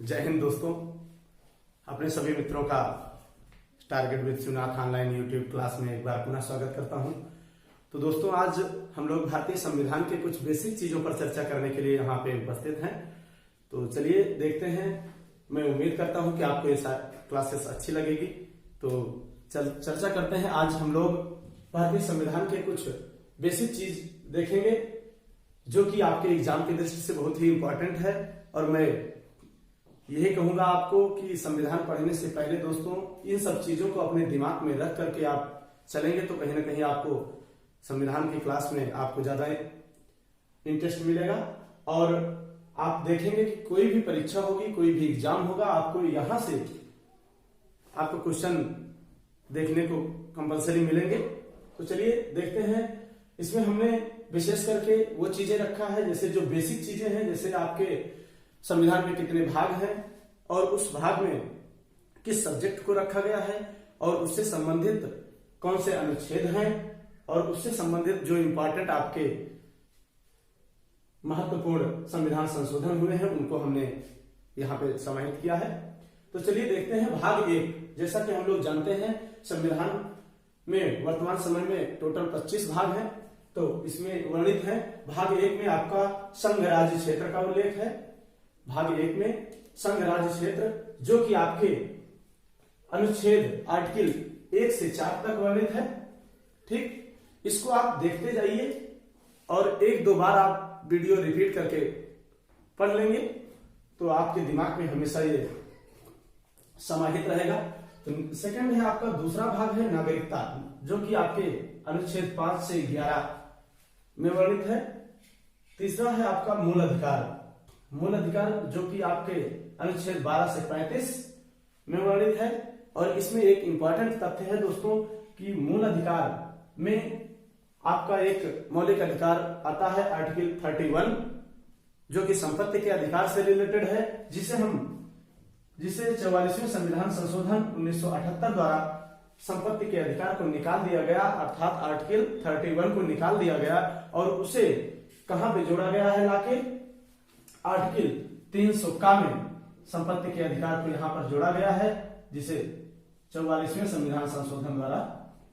जय हिंद दोस्तों। अपने सभी मित्रों का target with Shivnath online YouTube class में एक बार पुनः स्वागत करता हूं। तो दोस्तों, आज हम लोग भारतीय संविधान के कुछ बेसिक चीजों पर चर्चा करने के लिए यहाँ पे उपस्थित हैं। तो चलिए देखते हैं। मैं उम्मीद करता हूं कि आपको ये क्लासेस अच्छी लगेगी। तो चर्चा करते हैं। आज हम लोग भारतीय संविधान के कुछ बेसिक चीज देखेंगे जो कि आपके एग्जाम की दृष्टि से बहुत ही इंपॉर्टेंट है। और मैं यही कहूंगा आपको कि संविधान पढ़ने से पहले दोस्तों इन सब चीजों को अपने दिमाग में रख करके आप चलेंगे तो कहीं ना कहीं आपको संविधान की क्लास में आपको ज्यादा इंटरेस्ट मिलेगा। और आप देखेंगे कि कोई भी परीक्षा होगी, कोई भी एग्जाम होगा, आपको यहां से आपको क्वेश्चन देखने को कंपलसरी मिलेंगे। तो चलिए देखते हैं। इसमें हमने विशेष करके वो चीजें रखा है, जैसे जो बेसिक चीजें हैं, जैसे आपके संविधान में कितने भाग हैं और उस भाग में किस सब्जेक्ट को रखा गया है और उससे संबंधित कौन से अनुच्छेद हैं और उससे संबंधित जो इंपॉर्टेंट आपके महत्वपूर्ण संविधान संशोधन हुए हैं उनको हमने यहाँ पे समाहित किया है। तो चलिए देखते हैं भाग एक। जैसा कि हम लोग जानते हैं संविधान में वर्तमान समय में टोटल 25 भाग हैं। तो इसमें वर्णित है भाग एक में आपका संघ राज्य क्षेत्र का उल्लेख है। भाग एक में संघ राज्य क्षेत्र जो कि आपके अनुच्छेद आर्टिकल 1 से 4 तक वर्णित है। ठीक, इसको आप देखते जाइए और एक दो बार आप वीडियो रिपीट करके पढ़ लेंगे तो आपके दिमाग में हमेशा ये समाहित रहेगा। तो सेकंड है आपका दूसरा भाग है नागरिकता, जो कि आपके अनुच्छेद 5 से 11 में वर्णित है। तीसरा है आपका मूल अधिकार, मूल अधिकार जो कि आपके अनुच्छेद 12 से 35 में वर्णित है। और इसमें एक इंपॉर्टेंट तथ्य है दोस्तों कि मूल अधिकार में आपका एक मौलिक अधिकार आता है आर्टिकल 31, जो कि संपत्ति के अधिकार से रिलेटेड है, जिसे 44वें संविधान संशोधन 1978 द्वारा संपत्ति के अधिकार को निकाल दिया गया, अर्थात आर्टिकल 31 को निकाल दिया गया और उसे कहां पे जोड़ा गया है, लाके आर्टिकल 300 का में संपत्ति के अधिकार को यहां पर जोड़ा गया है, जिसे 44वें संविधान संशोधन द्वारा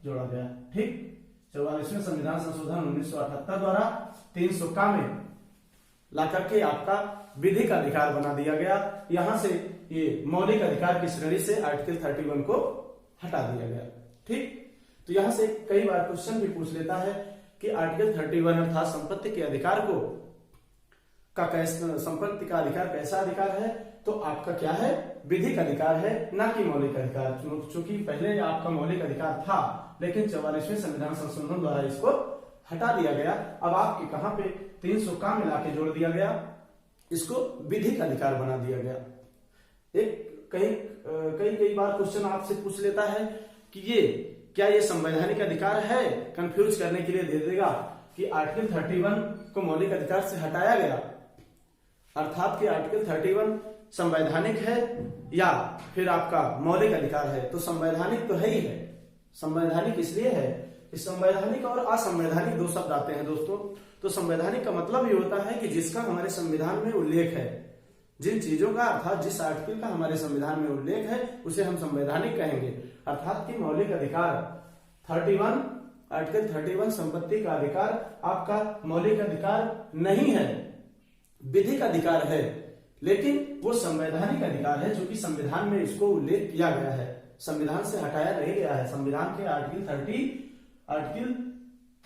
जोड़ा गया। ठीक, 44वें संविधान संशोधन 1978 द्वारा 300 का में ला करके आपका विधिक अधिकार बना दिया गया। यहां से ये मौलिक अधिकार की श्रेणी से आर्टिकल 31 को हटा दिया गया। ठीक, तो यहां से कई बार क्वेश्चन भी पूछ लेता है कि आर्टिकल 31 अर्थात संपत्ति के अधिकार को संपत्ति का अधिकार कैसा अधिकार है, तो आपका क्या है, विधिक अधिकार है, ना कि मौलिक अधिकार। चूंकि पहले आपका मौलिक अधिकार था लेकिन 44वें संविधान संशोधन द्वारा इसको हटा दिया गया। अब आपके कहां पे 300 का में लाके जोड़ दिया गया, इसको विधिक अधिकार बना दिया गया। एक कई बार क्वेश्चन आपसे पूछ लेता है कि ये संवैधानिक अधिकार है, कंफ्यूज करने के लिए दे देगा कि आर्टिकल 31 को मौलिक अधिकार से हटाया गया, अर्थात कि आर्टिकल 31 संवैधानिक है या फिर आपका मौलिक अधिकार है। तो संवैधानिक तो है ही है। संवैधानिक इसलिए है कि संवैधानिक और असंवैधानिक दो शब्द आते हैं दोस्तों। तो संवैधानिक का मतलब ये होता है कि जिसका हमारे संविधान में उल्लेख है, जिन चीजों का अर्थात जिस आर्टिकल का हमारे संविधान में उल्लेख है उसे हम संवैधानिक कहेंगे। अर्थात कि मौलिक अधिकार 31 आर्टिकल 31 संपत्ति का अधिकार आपका मौलिक अधिकार नहीं है, विधिक अधिकार है, लेकिन वो संवैधानिक अधिकार है जो कि संविधान में इसको उल्लेख किया गया है, संविधान से हटाया नहीं गया है। संविधान के आर्टिकल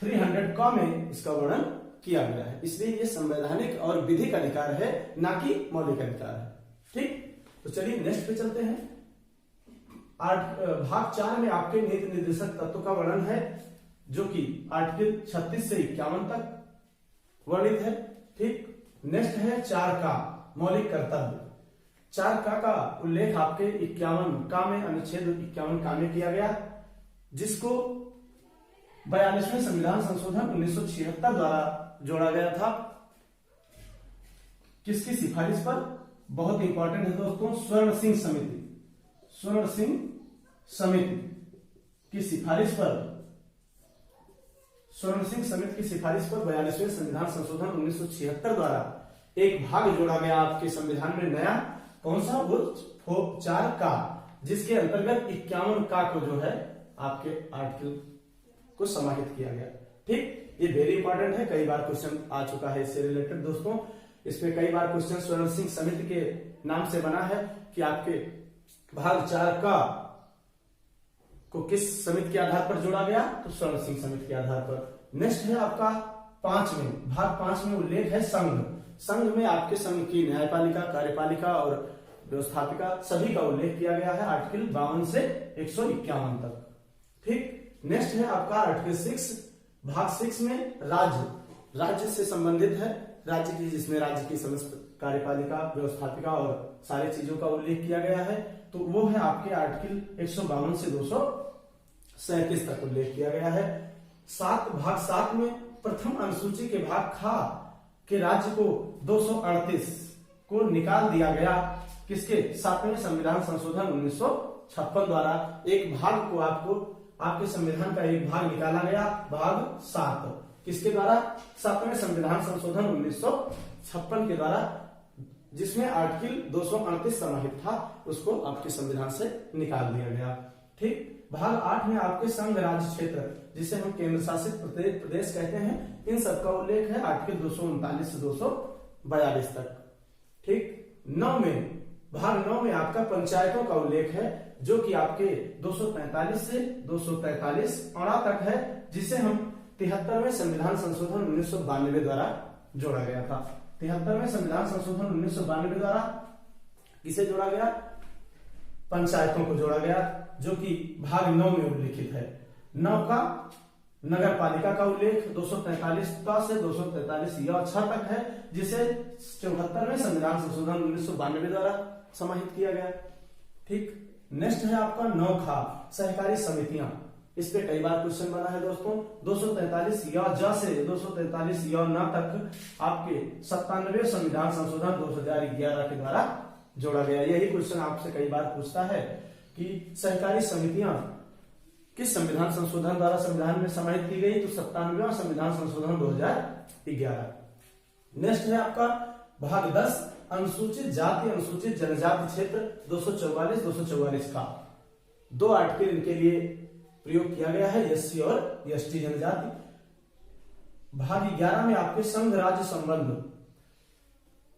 300 का में इसका वर्णन किया गया है, इसलिए ये संवैधानिक और विधिक अधिकार है, ना कि मौलिक अधिकार है। ठीक, तो चलिए नेक्स्ट पे चलते हैं। भाग 4 में आपके नीति निर्देशक तत्व का वर्णन है, जो कि आर्टिकल 36 से 51 तक वर्णित है। ठीक, नेक्स्ट है 4 का मौलिक कर्तव्य। 4 का उल्लेख आपके 51 का में अनुच्छेद 51 का में किया गया, जिसको 42वें संविधान संशोधन 1976 द्वारा जोड़ा गया था। किसकी सिफारिश पर, बहुत इंपॉर्टेंट है दोस्तों, स्वर्ण सिंह समिति की सिफारिश पर, स्वर्ण सिंह समिति की सिफारिश पर 42वें संविधान संशोधन 1976 द्वारा एक भाग जोड़ा गया आपके संविधान में नया, कौन सा? वो 4 का, जिसके अंतर्गत 51 का को जो है आपके आर्टिकल को समाहित किया गया। ठीक, ये वेरी इंपॉर्टेंट है, कई बार क्वेश्चन आ चुका है इससे रिलेटेड दोस्तों। इसमें कई बार क्वेश्चन स्वर्ण सिंह समिति के नाम से बना है कि आपके भाग 4 का को किस समिति के आधार पर जोड़ा गया? तो स्वर्ण सिंह समिति के आधार पर। नेक्स्ट है आपका 5 में, भाग 5 में उल्लेख है संघ। संघ में आपके संघ की न्यायपालिका, कार्यपालिका और व्यवस्थापिका सभी का उल्लेख किया गया है आर्टिकल 52 से 151 तक। ठीक, नेक्स्ट है आपका आर्टिकल 6, भाग 6 में राज्य से संबंधित है, राज्य की, जिसमें राज्य की समस्त कार्यपालिका, व्यवस्थापिका और सारी चीजों का उल्लेख किया गया है। तो वो है आपके आर्टिकल 152 से 237 तक उल्लेख किया गया है। भाग 7 में प्रथम अनुसूची के भाग खा के राज्य को 238 को निकाल दिया गया। किसके? 7वें संविधान संशोधन 1956 द्वारा एक भाग को आपके संविधान का एक भाग निकाला गया, भाग 7। किसके द्वारा? 7वें संविधान संशोधन 1956 के द्वारा, जिसमें आर्टिकल 238 समाहित था, उसको आपके संविधान से निकाल दिया गया। ठीक, भाग 8 में आपके संघ राज्य क्षेत्र, जिसे हम केंद्र शासित प्रदेश कहते हैं, इन सब का उल्लेख है आर्टिकल 239 से 242 तक। ठीक, 9 में, भाग 9 में आपका पंचायतों का उल्लेख है, जो कि आपके 243 से 243 तक है, जिसे हम 73वें संविधान संशोधन 1992 द्वारा जोड़ा गया था। 73वें संविधान संशोधन 1992 द्वारा किसे जोड़ा गया? पंचायतों को जोड़ा गया, जो कि भाग 9 में उल्लेखित है। 9 का नगर पालिका का उल्लेख 243 से 243 तक है, जिसे 74वें संविधान संशोधन 1992 द्वारा समाहित किया गया। ठीक, नेक्स्ट है आपका 9 खा सहकारी समितियां। इस पे कई बार क्वेश्चन बना है दोस्तों। 243 से 243 तक आपके 97वें संविधान संशोधन 2011 के द्वारा जोड़ा गया। यही क्वेश्चन आपसे कई बार पूछता है कि सहकारी समितियां किस संविधान संशोधन द्वारा संविधान में समाहित की गई? तो 97वां संविधान संशोधन 2011। नेक्स्ट है आपका भाग 10 अनुसूचित जाति अनुसूचित जनजाति क्षेत्र 244 का 2 आर्टिकल इनके लिए प्रयोग किया गया है, एससी और एसटी जनजाति। भाग 11 में आपके संघ राज्य संबंध,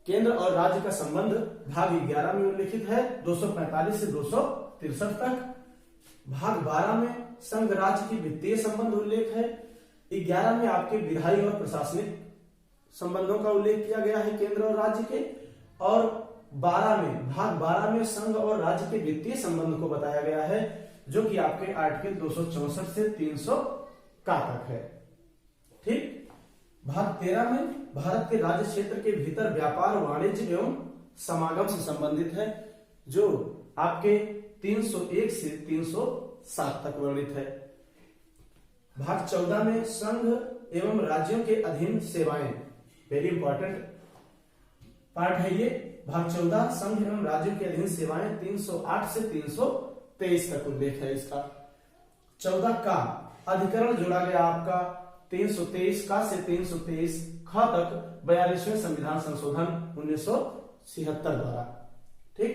केंद्र और राज्य का संबंध भाग 11 में उल्लेखित है 245 से 263 तक। भाग 12 में संघ राज्य की वित्तीय संबंध उल्लेख है। 11 में आपके विधायी और प्रशासनिक संबंधों का उल्लेख किया गया है केंद्र और राज्य के। और 12 में, भाग 12 में संघ और राज्य के वित्तीय संबंध को बताया गया है, जो कि आपके आर्टिकल 264 से 300 का तक है। ठीक, भाग 13 में भारत के राज्य क्षेत्र के भीतर व्यापार, वाणिज्य एवं समागम से संबंधित है, जो आपके 301 से 307 तक वर्णित है। भाग 14 में संघ एवं राज्यों के अधीन सेवाएं, वेरी इंपॉर्टेंट पार्ट है ये। भाग 14 संघ एवं राज्यों के अधीन सेवाएं 308 से 323 तक उल्लेख है इसका। 14 का अधिकरण जोड़ा गया आपका 323 का से 323 ख तक 42वें संविधान संशोधन 1976 द्वारा। ठीक,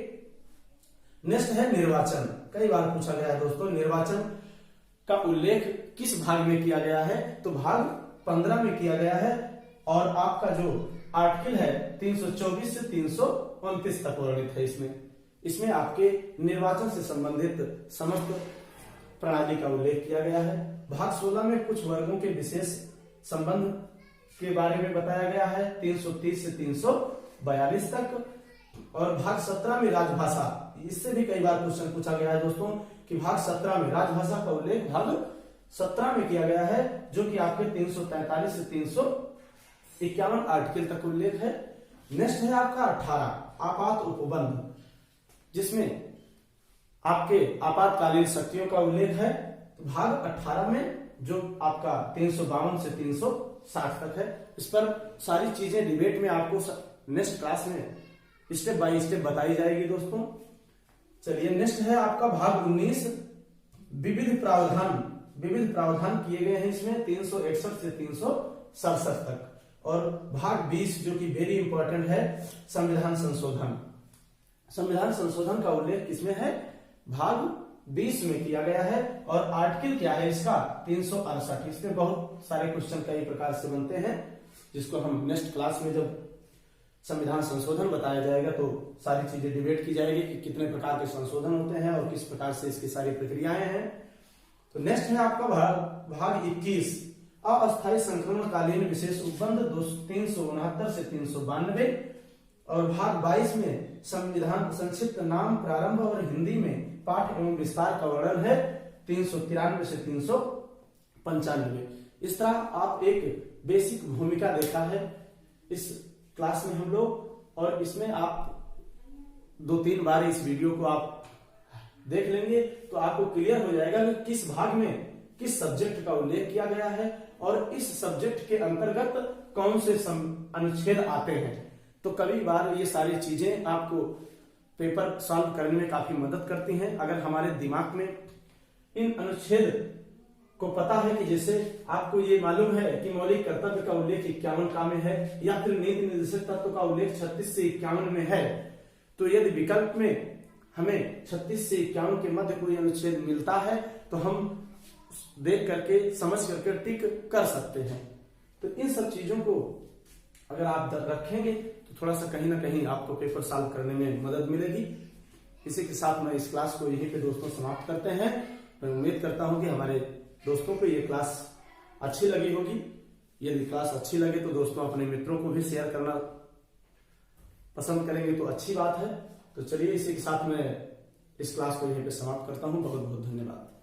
नेक्स्ट है निर्वाचन। कई बार पूछा गया है दोस्तों, निर्वाचन का उल्लेख किस भाग में किया गया है? तो भाग 15 में किया गया है। और आपका जो आर्टिकल है 324 से 329 तक वर्णित है। इसमें आपके निर्वाचन से संबंधित समस्त प्रणाली का उल्लेख किया गया है। भाग 16 में कुछ वर्गों के विशेष संबंध के बारे में बताया गया है 330 से 342 तक। और भाग 17 में राजभाषा, इससे भी कई बार क्वेश्चन पूछा गया है दोस्तों कि भाग 17 में राजभाषा का उल्लेख भाग 17 में किया गया है, जो कि आपके 343 से 351 आर्टिकल तक उल्लेख है। नेक्स्ट है आपका 18 आपात उपबंध, जिसमें आपके आपातकालीन शक्तियों का उल्लेख है। भाग 18 में जो आपका 352 से 360 तक है। इस पर सारी चीजें डिबेट में आपको नेक्स्ट क्लास में स्टेप बाय स्टेप बताई जाएगी दोस्तों। चलिए, नेक्स्ट है आपका भाग 19 विविध प्रावधान किए गए हैं इसमें 361 से 367 तक। और भाग 20 जो कि वेरी इंपॉर्टेंट है संविधान संशोधन, संविधान संशोधन का उल्लेख किसमें है? भाग 20 में किया गया है। और आर्टिकल क्या है इसका? 368। इसमें बहुत सारे क्वेश्चन कई प्रकार से बनते हैं, जिसको हम नेक्स्ट क्लास में जब संविधान संशोधन बताया जाएगा तो सारी चीजें डिबेट की जाएगी कि कितने प्रकार के संशोधन होते हैं और किस प्रकार से इसकी सारी प्रक्रियाएं हैं। तो नेक्स्ट है आपका भाग 21, अस्थायी संक्रमणकालीन विशेष उपबंध 369 से 392। और भाग 22 में संविधान संक्षिप्त नाम प्रारंभ और हिंदी में पाठ एवं विस्तार का वर्णन है 393 से 395। इस तरह आप एक बेसिक भूमिका देखा है इस क्लास में हम लोग, और इसमें आप 2-3 बार इस वीडियो को आप देख लेंगे तो आपको क्लियर हो जाएगा कि किस भाग में किस सब्जेक्ट का उल्लेख किया गया है और इस सब्जेक्ट के अंतर्गत कौन से अनुच्छेद आते हैं। तो कभी बार ये सारी चीजें आपको पेपर सॉल्व करने में काफी मदद करती हैं। अगर हमारे दिमाग में इन अनुच्छेद को पता है कि जैसे आपको ये मालूम है कि मौलिक कर्तव्य का उल्लेख 51 का में है या फिर नीति निर्देशक तत्व का उल्लेख 36 से 51 में है, तो यदि विकल्प में हमें 36 से 51 के मध्य कोई अनुच्छेद मिलता है तो हम देख करके समझ करके टिक कर सकते हैं। तो इन सब चीजों को अगर आप रखेंगे तो थोड़ा सा कहीं ना कहीं आपको पेपर सॉल्व करने में मदद मिलेगी। इसी के साथ मैं इस क्लास को यहीं पे दोस्तों समाप्त करते हैं। मैं उम्मीद करता हूं कि हमारे दोस्तों को ये क्लास अच्छी लगी होगी। यदि क्लास अच्छी लगे तो दोस्तों अपने मित्रों को भी शेयर करना पसंद करेंगे तो अच्छी बात है। तो चलिए इसी के साथ मैं इस क्लास को यहीं पे समाप्त करता हूं। बहुत बहुत धन्यवाद।